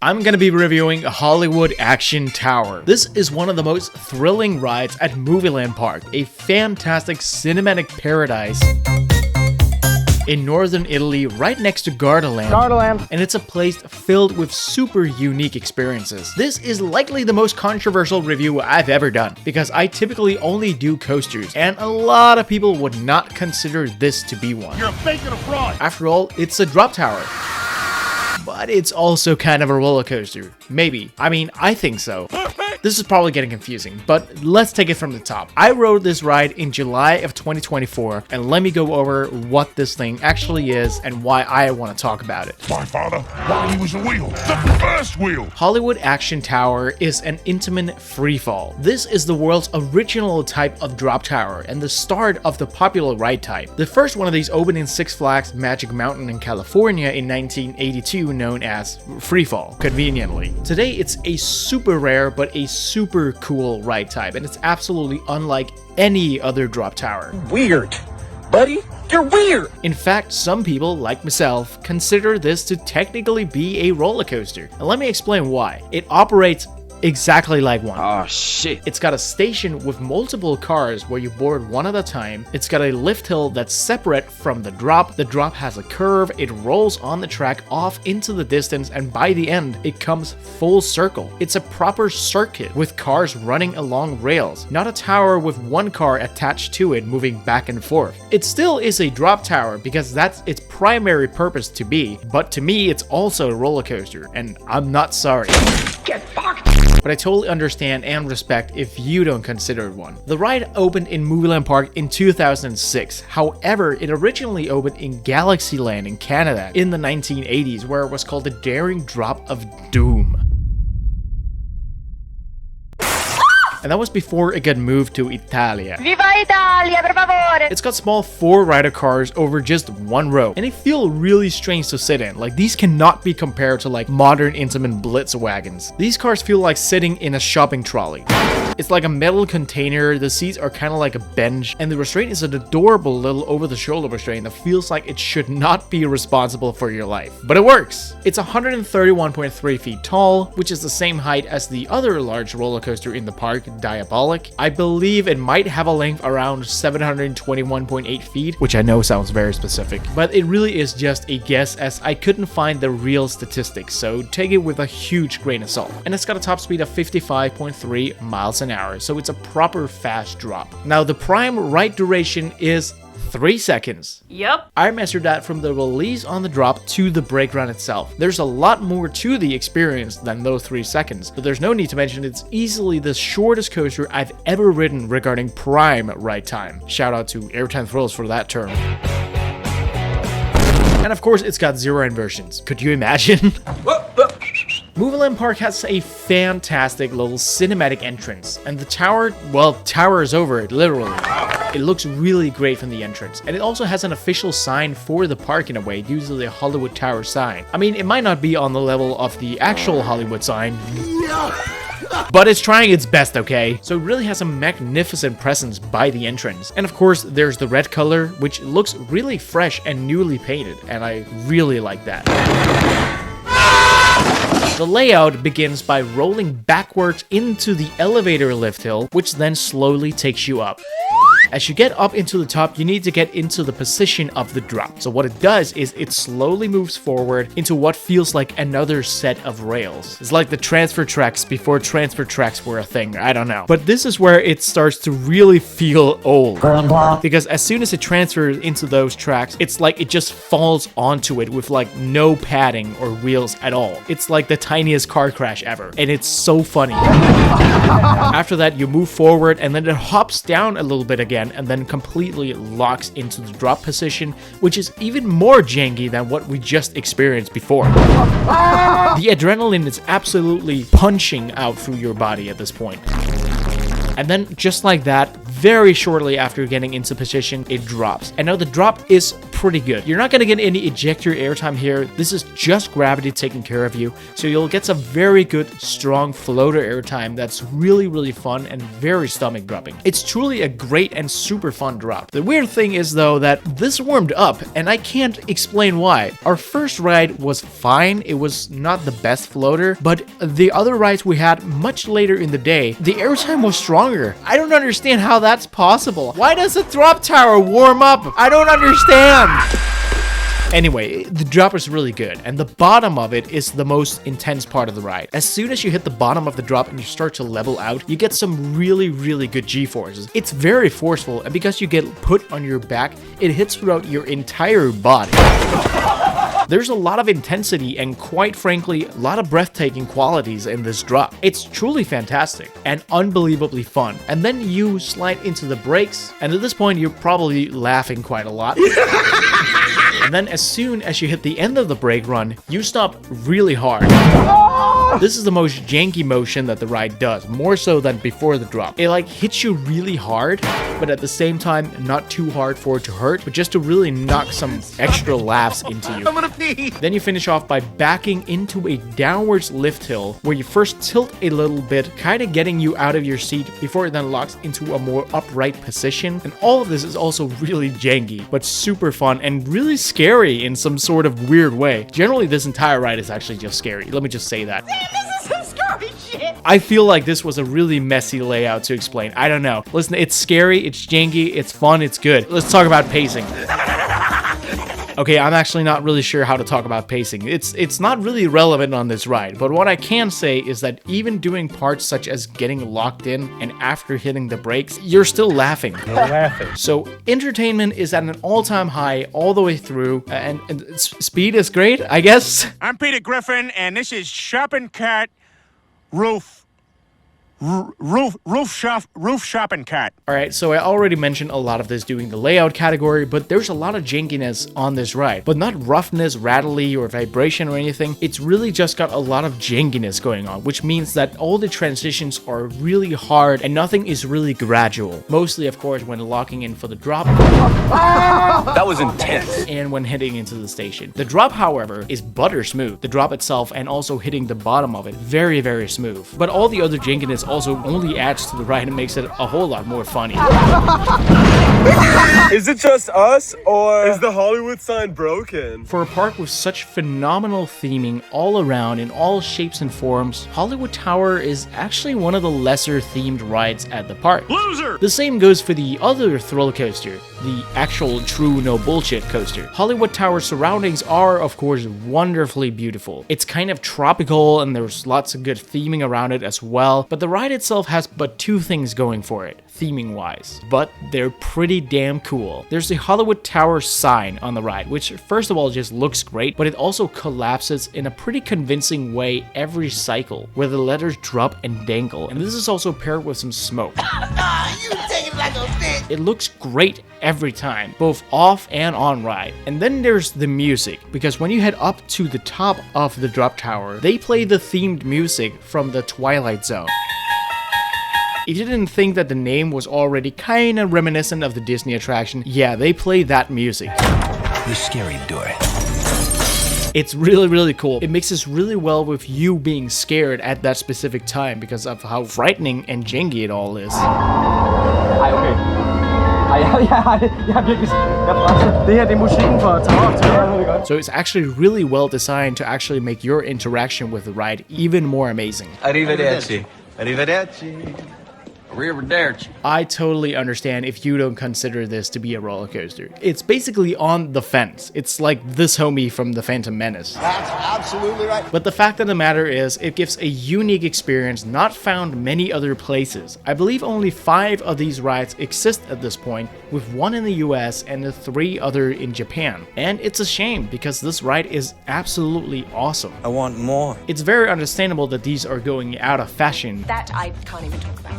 I'm gonna be reviewing Hollywood Action Tower. This is one of the most thrilling rides at MovieLand Park, a fantastic cinematic paradise in northern Italy, right next to Gardaland, and it's a place filled with super unique experiences. This is likely the most controversial review I've ever done, because I typically only do coasters, and a lot of people would not consider this to be one. You're a fake and a fraud! After all, it's a drop tower. But it's also kind of a roller coaster. Maybe. I mean, I think so. This is probably getting confusing, but let's take it from the top. I rode this ride in July of 2024, and let me go over what this thing actually is and why I want to talk about it. My father, while he was a wheel, the first wheel! Hollywood Action Tower is an Intamin Freefall. This is the world's original type of drop tower and the start of the popular ride type. The first one of these opened in Six Flags Magic Mountain in California in 1982, known as Freefall, conveniently. Today, it's a super rare but a super cool ride type, and it's absolutely unlike any other drop tower. Weird, buddy. You're weird! In fact, some people, like myself, consider this to technically be a roller coaster. And let me explain why. It operates exactly like one. Oh shit. It's got a station with multiple cars where you board one at a time. It's got a lift hill that's separate from the drop. The drop has a curve. It rolls on the track off into the distance, and by the end, it comes full circle. It's a proper circuit with cars running along rails, not a tower with one car attached to it moving back and forth. It still is a drop tower because that's its primary purpose to be, but to me, it's also a roller coaster, and I'm not sorry. Get fucked! But I totally understand and respect if you don't consider it one. The ride opened in MovieLand Park in 2006. However, it originally opened in Galaxyland in Canada in the 1980s, where it was called the Daring Drop of Doom. And that was before it got moved to Italia. Viva Italia, per favore! It's got small 4-rider cars over just one row, and they feel really strange to sit in. Like, these cannot be compared to like modern Intamin Blitz wagons. These cars feel like sitting in a shopping trolley. It's like a metal container, the seats are kind of like a bench, and the restraint is an adorable little over-the-shoulder restraint that feels like it should not be responsible for your life. But it works! It's 131.3 feet tall, which is the same height as the other large roller coaster in the park, Diabolic. I believe it might have a length around 721.8 feet, which I know sounds very specific, but it really is just a guess as I couldn't find the real statistics, so take it with a huge grain of salt. And it's got a top speed of 55.3 miles an hour, so it's a proper fast drop. Now, the prime ride duration is 3 seconds. Yep. I measured that from the release on the drop to the brake run itself. There's a lot more to the experience than those 3 seconds, but there's no need to mention it's easily the shortest coaster I've ever ridden regarding prime ride time. Shout out to Airtime Thrills for that term. And of course, it's got 0 inversions. Could you imagine? MovieLand Park has a fantastic little cinematic entrance, and the tower, well, towers over it, literally. It looks really great from the entrance, and it also has an official sign for the park in a way, due to the Hollywood Tower sign. I mean, it might not be on the level of the actual Hollywood sign, but it's trying its best, okay? So it really has a magnificent presence by the entrance. And of course, there's the red color, which looks really fresh and newly painted, and I really like that. The layout begins by rolling backwards into the elevator lift hill, which then slowly takes you up. As you get up into the top, you need to get into the position of the drop. So what it does is it slowly moves forward into what feels like another set of rails. It's like the transfer tracks before transfer tracks were a thing. I don't know. But this is where it starts to really feel old. Because as soon as it transfers into those tracks, it's like it just falls onto it with like no padding or wheels at all. It's like the tiniest car crash ever. And it's so funny. After that, you move forward and then it hops down a little bit again and then completely locks into the drop position, which is even more janky than what we just experienced before. The adrenaline is absolutely punching out through your body at this point. And then just like that, very shortly after getting into position, it drops. And now the drop is pretty good. You're not going to get any ejector airtime here. This is just gravity taking care of you. So you'll get some very good, strong floater airtime that's really, really fun and very stomach dropping. It's truly a great and super fun drop. The weird thing is though that this warmed up and I can't explain why. Our first ride was fine. It was not the best floater, but the other rides we had much later in the day, the airtime was stronger. I don't understand how that's possible. Why does the drop tower warm up? I don't understand. Anyway, the drop is really good, and the bottom of it is the most intense part of the ride. As soon as you hit the bottom of the drop and you start to level out, you get some really, really good G-forces. It's very forceful, and because you get put on your back, it hits throughout your entire body. There's a lot of intensity and, quite frankly, a lot of breathtaking qualities in this drop. It's truly fantastic and unbelievably fun. And then you slide into the brakes, and at this point you're probably laughing quite a lot. And then as soon as you hit the end of the brake run, you stop really hard. This is the most janky motion that the ride does, more so than before the drop. It like hits you really hard, but at the same time, not too hard for it to hurt, but just to really knock some extra laughs into you. I'm gonna pee. Then you finish off by backing into a downwards lift hill, where you first tilt a little bit, kind of getting you out of your seat before it then locks into a more upright position. And all of this is also really janky, but super fun and really scary in some sort of weird way. Generally, this entire ride is actually just scary. Let me just say that. This is some scary shit. I feel like this was a really messy layout to explain. I don't know. Listen, it's scary, it's janky, it's fun, it's good. Let's talk about pacing. Okay, I'm actually not really sure how to talk about pacing. It's not really relevant on this ride, but what I can say is that even doing parts such as getting locked in and after hitting the brakes, you're still laughing. You're laughing. So entertainment is at an all-time high all the way through, and speed is great, I guess. I'm Peter Griffin, and this is Shopping Cart Roof Shopping Cart. Alright, so I already mentioned a lot of this doing the layout category, but there's a lot of jankiness on this ride. But not roughness, rattly, or vibration or anything. It's really just got a lot of jankiness going on, which means that all the transitions are really hard and nothing is really gradual. Mostly, of course, when locking in for the drop. That was intense. And when heading into the station. The drop, however, is butter smooth. The drop itself and also hitting the bottom of it, very, very smooth. But all the other jankiness also only adds to the ride and makes it a whole lot more funny. Is it just us, or is the Hollywood sign broken? For a park with such phenomenal theming all around in all shapes and forms, Hollywood Tower is actually one of the lesser themed rides at the park. Loser! The same goes for the other thrill coaster, the actual true no bullshit coaster. Hollywood Tower's surroundings are, of course, wonderfully beautiful. It's kind of tropical and there's lots of good theming around it as well, but the ride itself has but two things going for it, theming wise, but they're pretty damn cool. There's the Hollywood Tower sign on the ride, which first of all just looks great, but it also collapses in a pretty convincing way every cycle, where the letters drop and dangle, and this is also paired with some smoke. It looks great every time, both off and on ride. And then there's the music, because when you head up to the top of the drop tower, they play the themed music from the Twilight Zone. If you didn't think that the name was already kinda reminiscent of the Disney attraction, yeah, they play that music. The scary door. It's really, really cool. It mixes really well with you being scared at that specific time because of how frightening and janky it all is. So it's actually really well designed to actually make your interaction with the ride even more amazing. Arrivederci. Arrivederci. Arrivederci. I totally understand if you don't consider this to be a roller coaster. It's basically on the fence. It's like this homie from The Phantom Menace. That's absolutely right. But the fact of the matter is, it gives a unique experience not found many other places. I believe only 5 of these rides exist at this point, with 1 in the US and 3 other in Japan. And it's a shame because this ride is absolutely awesome. I want more. It's very understandable that these are going out of fashion. That I can't even talk about.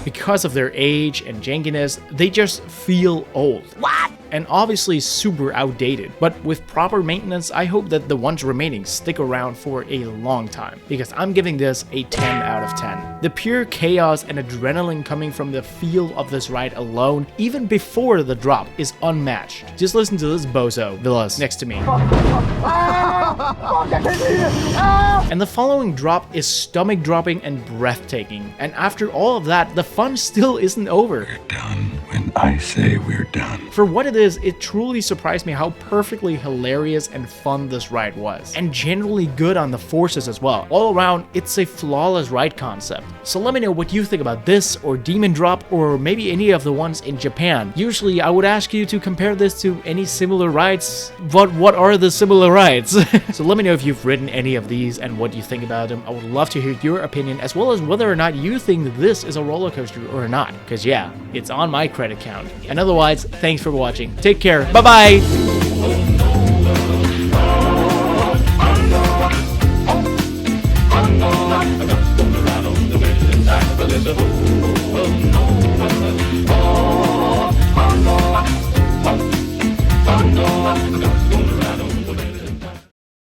Because of their age and jankiness, they just feel old. What? And obviously super outdated. But with proper maintenance, I hope that the ones remaining stick around for a long time, because I'm giving this a 10 out of 10. The pure chaos and adrenaline coming from the feel of this ride alone, even before the drop, is unmatched. Just listen to this bozo, Villas, next to me. And the following drop is stomach dropping and breathtaking. And after all of that, the fun still isn't over. We're done when I say we're done. For what it is, it truly surprised me how perfectly hilarious and fun this ride was. And generally good on the forces as well. All around, it's a flawless ride concept. So let me know what you think about this, or Demon Drop, or maybe any of the ones in Japan. Usually I would ask you to compare this to any similar rides, but what are the similar rides? So let me know if you've ridden any of these and what you think about them. I would love to hear your opinion, as well as whether or not you think this is a roller coaster or not. Because yeah, it's on my credit count. And otherwise, thanks for watching. Take care. Bye-bye.